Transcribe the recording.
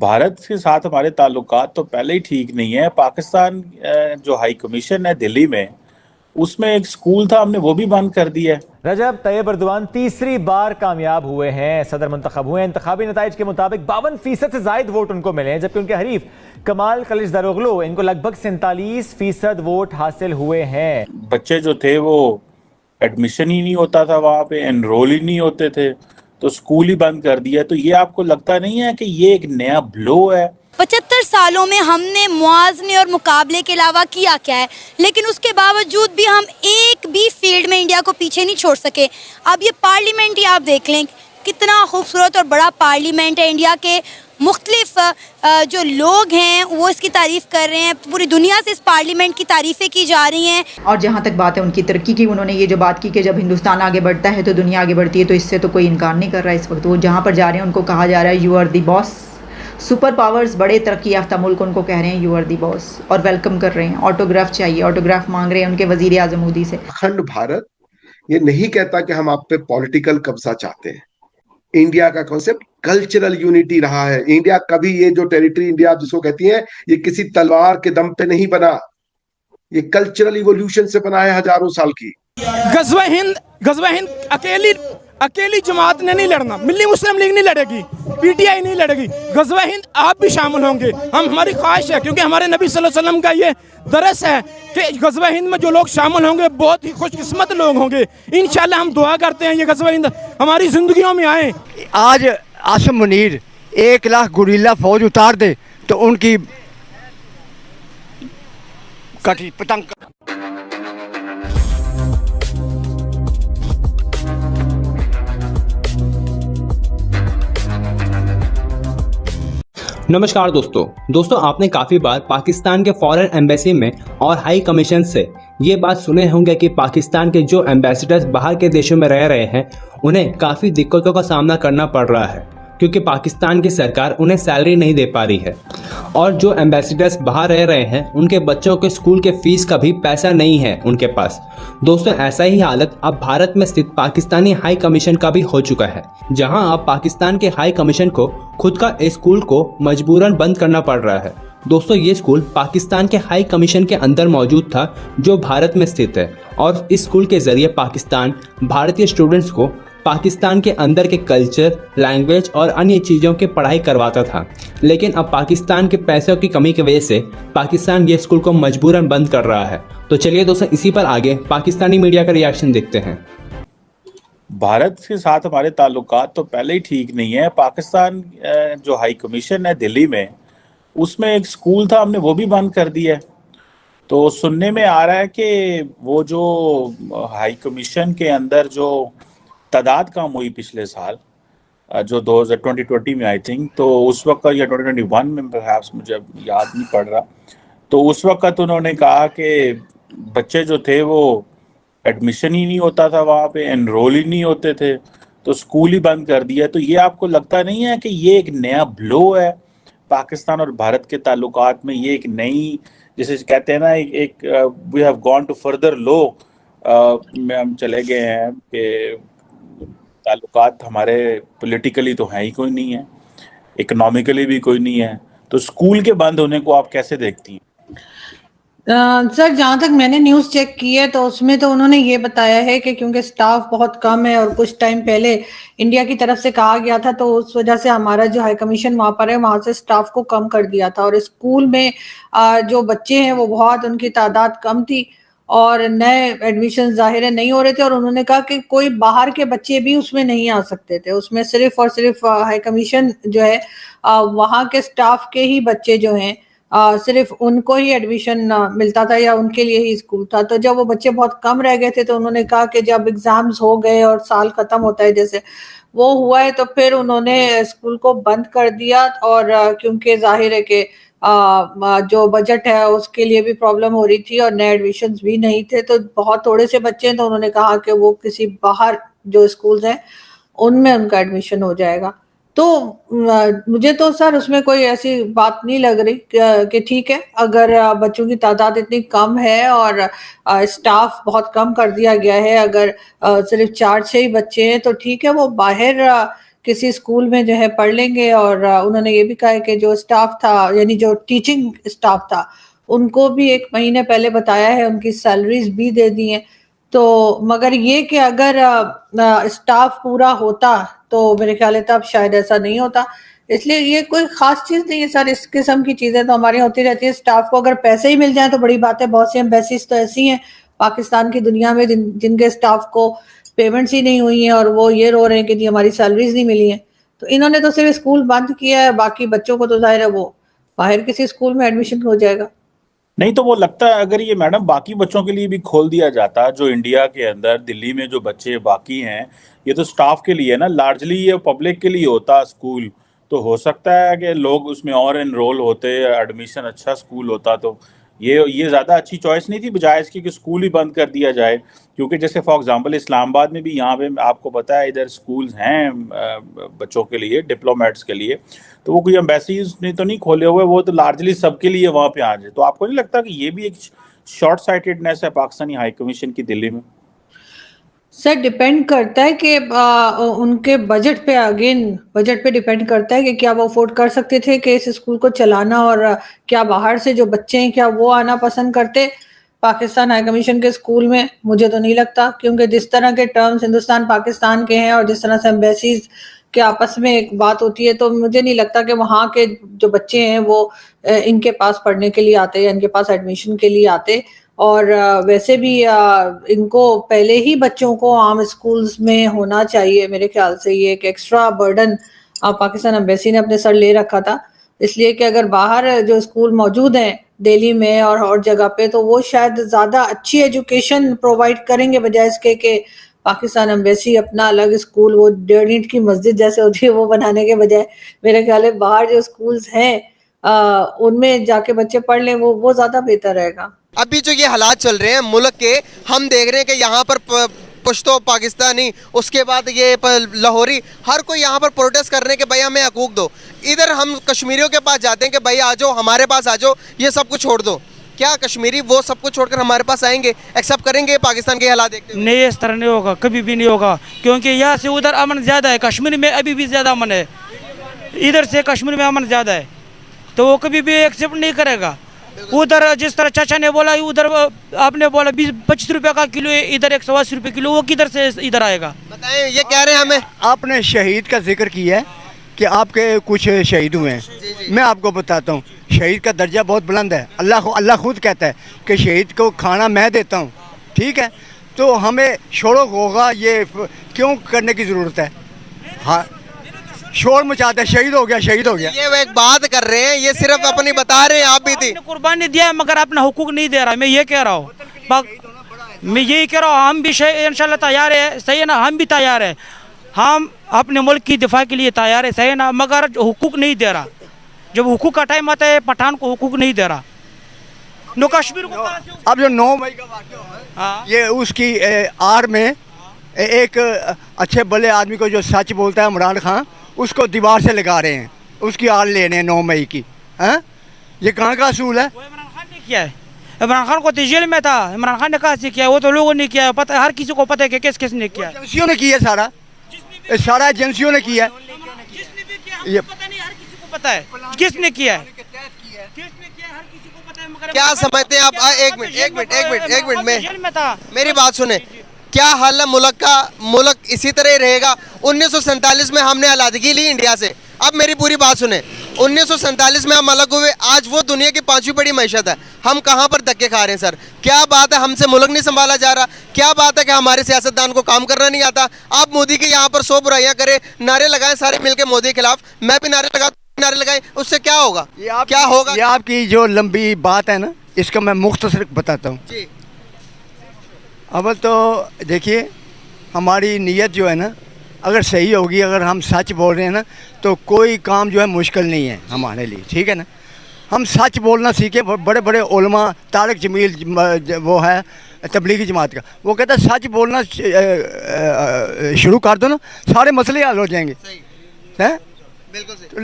भारत के साथ हमारे ताल्लुकात तो पहले ही ठीक नहीं है। पाकिस्तान जो हाई कमीशन है दिल्ली में, उसमें एक स्कूल था, हमने वो भी बंद कर दिया है। रजब तैयब एर्दोआन तीसरी बार कामयाब हुए हैं, सदर मुंतखब हुए हैं। इंतखाबी नताइज के मुताबिक 52% से जायद वोट उनको मिले हैं, जबकि उनके हरीफ कमाल कलिचदारोग्लू इनको लगभग 47% वोट हासिल हुए हैं। बच्चे जो थे वो एडमिशन ही नहीं होता था, वहाँ पे एनरोल ही नहीं होते थे, तो स्कूल ही बंद कर दिया। तो ये आपको लगता नहीं है कि ये एक नया ब्लो है? 75 सालों में हमने मुआवजे और मुकाबले के अलावा किया क्या है, लेकिन उसके बावजूद भी हम एक भी फील्ड में इंडिया को पीछे नहीं छोड़ सके। अब ये पार्लियामेंट ही आप देख लें, कितना खूबसूरत और बड़ा पार्लियामेंट है। इंडिया के मुख्तलिफ जो लोग हैं वो इसकी तारीफ़ कर रहे हैं, पूरी दुनिया से इस पार्लियामेंट की तारीफ़ें की जा रही हैं। और जहाँ तक बात है उनकी तरक्की की, उन्होंने ये जो बात की कि जब हिंदुस्तान आगे बढ़ता है तो दुनिया आगे बढ़ती है, तो इससे तो कोई इनकार नहीं कर रहा है। इस वक्त वो जहाँ पर जा रहे हैं उनको कहा जा रहा है you are the boss. Super powers, बड़े तरक्की याफ्ता मुल्क उनको कह रहे हैं यू आर दी बॉस और वेलकम कर रहे हैं। ऑटोग्राफ चाहिए, ऑटोग्राफ मांग रहे हैं उनके वजीर आजम मोदी से। अखंड भारत ये नहीं कहता कि हम आप पे पॉलिटिकल कब्जा चाहते हैं। इंडिया का कॉन्सेप्ट कल्चरल यूनिटी रहा है। इंडिया कभी, ये जो टेरिटरी इंडिया आप जिसको कहती हैं, ये किसी तलवार के दम पे नहीं बना, ये कल्चरल इवोल्यूशन से बना है हजारों साल की। गज़वा हिंद अकेली जमात ने नहीं लड़ना, मिल्ली मुस्लिम लीग नहीं लड़ेगी, पीटीआई नहीं लड़ेगी, गज़वा हिंद आप भी शामिल होंगे। हमारी ख्वाहिश है, क्योंकि हमारे नबी सल्लल्लाहु अलैहि वसल्लम का ये दरस है कि गज़वा हिंद में जो लोग शामिल होंगे बहुत ही खुशकिस्मत लोग होंगे। इंशाल्लाह हम दुआ करते हैं ये गज़वा हिंद हमारी जिंदगियों में आए। आज आसिम मुनीर 1 लाख गुरिल्ला फौज उतार दे तो उनकी कटी पतंग। नमस्कार दोस्तों आपने काफ़ी बार पाकिस्तान के फॉरेन एम्बेसी में और हाई कमीशन से ये बात सुने होंगे कि पाकिस्तान के जो एम्बेसडर्स बाहर के देशों में रह रहे हैं उन्हें काफ़ी दिक्कतों का सामना करना पड़ रहा है, क्योंकि पाकिस्तान की सरकार उन्हें सैलरी नहीं दे पा रही है। और जो एम्बेसडर्स बाहर रह रहे हैं उनके बच्चों के स्कूल के फीस का भी पैसा नहीं है उनके पास। दोस्तों, ऐसा ही हालत अब भारत में स्थित पाकिस्तानी हाई कमीशन का भी हो चुका है, जहां अब पाकिस्तान के हाई कमीशन को खुद का स्कूल को मजबूरन बंद करना पड़ रहा है। दोस्तों, ये स्कूल पाकिस्तान के हाई कमीशन के अंदर मौजूद था, जो भारत में स्थित है, और इस स्कूल के जरिए पाकिस्तान भारतीय स्टूडेंट्स को पाकिस्तान के अंदर के कल्चर, लैंग्वेज और अन्य चीज़ों की पढ़ाई करवाता था। लेकिन अब पाकिस्तान के पैसों की कमी की वजह से पाकिस्तान ये स्कूल को मजबूरन बंद कर रहा है। तो चलिए दोस्तों, इसी पर आगे पाकिस्तानी मीडिया का रिएक्शन देखते हैं। भारत के साथ हमारे ताल्लुकात तो पहले ही ठीक नहीं है। पाकिस्तान जो हाई कमीशन है दिल्ली में, उसमें एक स्कूल था, हमने वो भी बंद कर दिया है। तो सुनने में आ रहा है कि वो जो हाई कमीशन के अंदर जो तादाद कम हुई पिछले साल, जो 2020 में आई थिंक, तो उस वक्त या 2021 में परहैप्स, मुझे याद नहीं पड़ रहा, तो उस वक्त उन्होंने कहा कि बच्चे जो थे वो एडमिशन ही नहीं होता था, वहाँ पे एनरोल ही नहीं होते थे, तो स्कूल ही बंद कर दिया। तो ये आपको लगता नहीं है कि ये एक नया ब्लो है पाकिस्तान और भारत के ताल्लुकात में? ये एक नई, जैसे कहते हैं ना, एक we have gone to further low में हम चले गए हैं कि ताल्लुकात हमारे पॉलिटिकली तो है ही कोई नहीं है, इकोनॉमिकली भी कोई नहीं है। तो स्कूल के बंद होने को आप कैसे देखती हैं? सर, जहाँ तक मैंने न्यूज़ चेक की है तो उसमें तो उन्होंने ये बताया है कि क्योंकि स्टाफ बहुत कम है और कुछ टाइम पहले इंडिया की तरफ से कहा गया था, तो उस वजह से हमारा जो हाई कमीशन वहाँ पर है वहाँ से स्टाफ को कम कर दिया था। और स्कूल में जो बच्चे हैं वो बहुत, उनकी तादाद कम थी और नए एडमिशन जाहिर है नहीं हो रहे थे। और उन्होंने कहा कि कोई बाहर के बच्चे भी उसमें नहीं आ सकते थे, उसमें सिर्फ और सिर्फ हाई कमीशन जो है वहाँ के स्टाफ के ही बच्चे जो हैं सिर्फ उनको ही एडमिशन मिलता था या उनके लिए ही स्कूल था। तो जब वो बच्चे बहुत कम रह गए थे तो उन्होंने कहा कि जब एग्जाम्स हो गए और साल खत्म होता है जैसे वो हुआ है, तो फिर उन्होंने स्कूल को बंद कर दिया। और क्योंकि जाहिर है कि जो बजट है उसके लिए भी प्रॉब्लम हो रही थी और नए एडमिशन्स भी नहीं थे, तो बहुत थोड़े से बच्चे हैं, तो उन्होंने कहा कि वो किसी बाहर जो स्कूल्स हैं उनमें उनका एडमिशन हो जाएगा। तो मुझे तो सर उसमें कोई ऐसी बात नहीं लग रही कि ठीक है, अगर बच्चों की तादाद इतनी कम है और स्टाफ बहुत कम कर दिया गया है, अगर सिर्फ 4-6 ही बच्चे हैं तो ठीक है, वो बाहर किसी स्कूल में जो है पढ़ लेंगे। और उन्होंने ये भी कहा है कि जो स्टाफ था, यानी जो टीचिंग स्टाफ था, उनको भी 1 महीने पहले बताया है, उनकी सैलरीज भी दे दी हैं। तो मगर ये कि अगर स्टाफ पूरा होता तो मेरे ख्याल है तब शायद ऐसा नहीं होता। इसलिए ये कोई खास चीज़ नहीं है सर, इस किस्म की चीज़ें तो हमारी होती रहती है। स्टाफ को अगर पैसे ही मिल जाए तो बड़ी बात है। बहुत सी एम्बेसीज तो ऐसी हैं पाकिस्तान की दुनिया में जिनके स्टाफ को पेमेंट्स ही नहीं हुई हैं और वो ये रो रहे हैं कि जी हमारी सैलरीज नहीं मिली हैं। तो इन्होंने तो सिर्फ स्कूल बंद किया है, बाकी बच्चों को तो जाहिर है वो बाहर किसी स्कूल में एडमिशन हो जाएगा। नहीं तो वो लगता है अगर ये मैडम बाकी बच्चों के लिए भी खोल दिया जाता, जो इंडिया के अंदर दिल्ली में जो बच्चे बाकी हैं, ये तो स्टाफ के लिए ना, लार्जली ये पब्लिक के लिए होता स्कूल, तो हो सकता है कि लोग उसमें और एनरोल होते, एडमिशन अच्छा स्कूल होता, तो ये ज़्यादा अच्छी चॉइस नहीं थी बजाय इसकी कि स्कूल ही बंद कर दिया जाए। क्योंकि जैसे फॉर एग्जांपल इस्लामाबाद में भी, यहाँ पे आपको पता है इधर स्कूल्स हैं बच्चों के लिए, डिप्लोमेट्स के लिए, तो वो कोई एम्बेसीज ने तो नहीं खोले हुए, वो तो लार्जली सबके लिए वहाँ पे आ जाए। तो आपको नहीं लगता कि ये भी एक शॉर्ट साइटेडनेस है पाकिस्तानी हाई कमीशन की दिल्ली में? सर डिपेंड करता है कि उनके बजट पे, अगेन बजट पे डिपेंड करता है कि क्या वो अफोर्ड कर सकते थे कि इस स्कूल को चलाना, और क्या बाहर से जो बच्चे हैं क्या वो आना पसंद करते पाकिस्तान हाई कमीशन के स्कूल में। मुझे तो नहीं लगता, क्योंकि जिस तरह के टर्म्स हिंदुस्तान पाकिस्तान के हैं और जिस तरह से एम्बेसीज के आपस में एक बात होती है, तो मुझे नहीं लगता कि वहाँ के जो बच्चे हैं वो इनके पास पढ़ने के लिए आते या इनके पास एडमिशन के लिए आते। और वैसे भी इनको पहले ही बच्चों को आम स्कूल्स में होना चाहिए। मेरे ख्याल से ये एक एक्स्ट्रा बर्डन पाकिस्तान एम्बेसी ने अपने सर ले रखा था, इसलिए कि अगर बाहर जो स्कूल मौजूद हैं दिल्ली में और जगह पे, तो वो शायद ज़्यादा अच्छी एजुकेशन प्रोवाइड करेंगे बजाय इसके कि पाकिस्तान एम्बेसी अपना अलग स्कूल, वो 1.5 ईंट की मस्जिद जैसे होती है वो बनाने के बजाय, मेरे ख्याल है बाहर जो स्कूल्स हैं उनमें जाके बच्चे पढ़ लें, वो ज़्यादा बेहतर रहेगा। अभी जो ये हालात चल रहे हैं मुल्क के, हम देख रहे हैं कि यहाँ पर पश्तो, पाकिस्तानी, उसके बाद ये लाहौरी, हर कोई यहाँ पर प्रोटेस्ट कर रहे हैं कि भाई हमें हकूक दो। इधर हम कश्मीरियों के पास जाते हैं कि भाई आ जाओ, हमारे पास आ जाओ, ये सब कुछ छोड़ दो। क्या कश्मीरी वो सब कुछ छोड़कर हमारे पास आएंगे, एक्सेप्ट करेंगे पाकिस्तान के हालात देखते हुए? नहीं, इस तरह नहीं होगा, कभी भी नहीं होगा, क्योंकि यहाँ से उधर अमन ज़्यादा है। कश्मीर में अभी भी ज़्यादा अमन है, इधर से कश्मीर में अमन ज़्यादा है, तो वो कभी भी एक्सेप्ट नहीं करेगा। उधर जिस तरह चाचा ने बोला, उधर आपने बोला 20-25 रुपये का किलो है, इधर 180 रुपये किलो, वो किधर से इधर आएगा? बताएं, ये कह रहे हैं हमें। आपने शहीद का जिक्र किया है कि आपके कुछ शहीद हुए हैं। मैं आपको बताता हूँ, शहीद का दर्जा बहुत बुलंद है। अल्लाह खुद कहता है कि शहीद को खाना मैं देता हूँ, ठीक है? तो हमें शोर होगा ये क्यों करने की ज़रूरत है? हाँ, शोर मचाते हैं, शहीद हो गया, शहीद हो गया। ये वो एक बात कर रहे हैं, ये सिर्फ अपनी बता रहे हैं। आप भी थी, कुर्बानी दिया है मगर अपना हुकूक नहीं दे रहा है। मैं ये कह रहा हूँ, मैं यही कह रहा हूँ, हम भी इंशाल्लाह तैयार है, सही है ना? हम भी तैयार है, हम अपने मुल्क की दिफा के लिए तैयार है, सही है ना? मगर हुकूक नहीं दे रहा। जब हुकूक का टाइम आता है, पठान को हुकूक नहीं दे रहा। नो कश्मीर को अब जो 9 मई का वाक़या हुआ है, ये उसकी आड़ में एक अच्छे भले आदमी को जो सच बोलता है, इमरान खान, उसको दीवार से लगा रहे हैं, उसकी आड़ ले रहे हैं 9 मई की। हैं, ये कहाँ का असूल है? इमरान खान ने किया है, इमरान खान को तो जेल में था, इमरान खान ने कहा से किया, वो तो लोगों ने किया है, पता है, हर किसी को पता है कि किसने किया। एजेंसियों ने किया, सारा एजेंसियों ने किया। ये पता नहीं, हर किसी को पता है किसने किया है, हर किसी को पता है। मगर क्या समझते हैं आप? एक मिनट में मेरी बात सुने। क्या हाल है मुल्क का? मुल्क इसी तरह ही रहेगा? 1947 में हमने आज़ादी ली इंडिया से। अब मेरी पूरी बात सुने, 1947 में हम अलग हुए, आज वो दुनिया की 5वीं बड़ी मैशत है। हम कहाँ पर धक्के खा रहे हैं सर? क्या बात है, हमसे मुल्क नहीं संभाला जा रहा? क्या बात है कि हमारे सियासतदान को काम करना नहीं आता? आप मोदी के यहाँ पर 100 बुराइयाँ करें, नारे लगाएं सारे मिलकर मोदी के खिलाफ, मैं भी नारे लगाएं, उससे क्या होगा? क्या होगा? ये आपकी जो लंबी बात है ना, इसका मैं मुख्तसर बताता हूँ। अव्वल तो देखिए, हमारी नीयत जो है ना, अगर सही होगी, अगर हम सच बोल रहे हैं ना, तो कोई काम जो है मुश्किल नहीं है हमारे लिए, ठीक है ना? हम सच बोलना सीखे। बड़े बड़े उलमा, तारिक जमील वो है तबलीगी जमात का, वो कहता है सच बोलना शुरू कर दो ना, सारे मसले हल हो जाएंगे। हैं, बिल्कुल सही।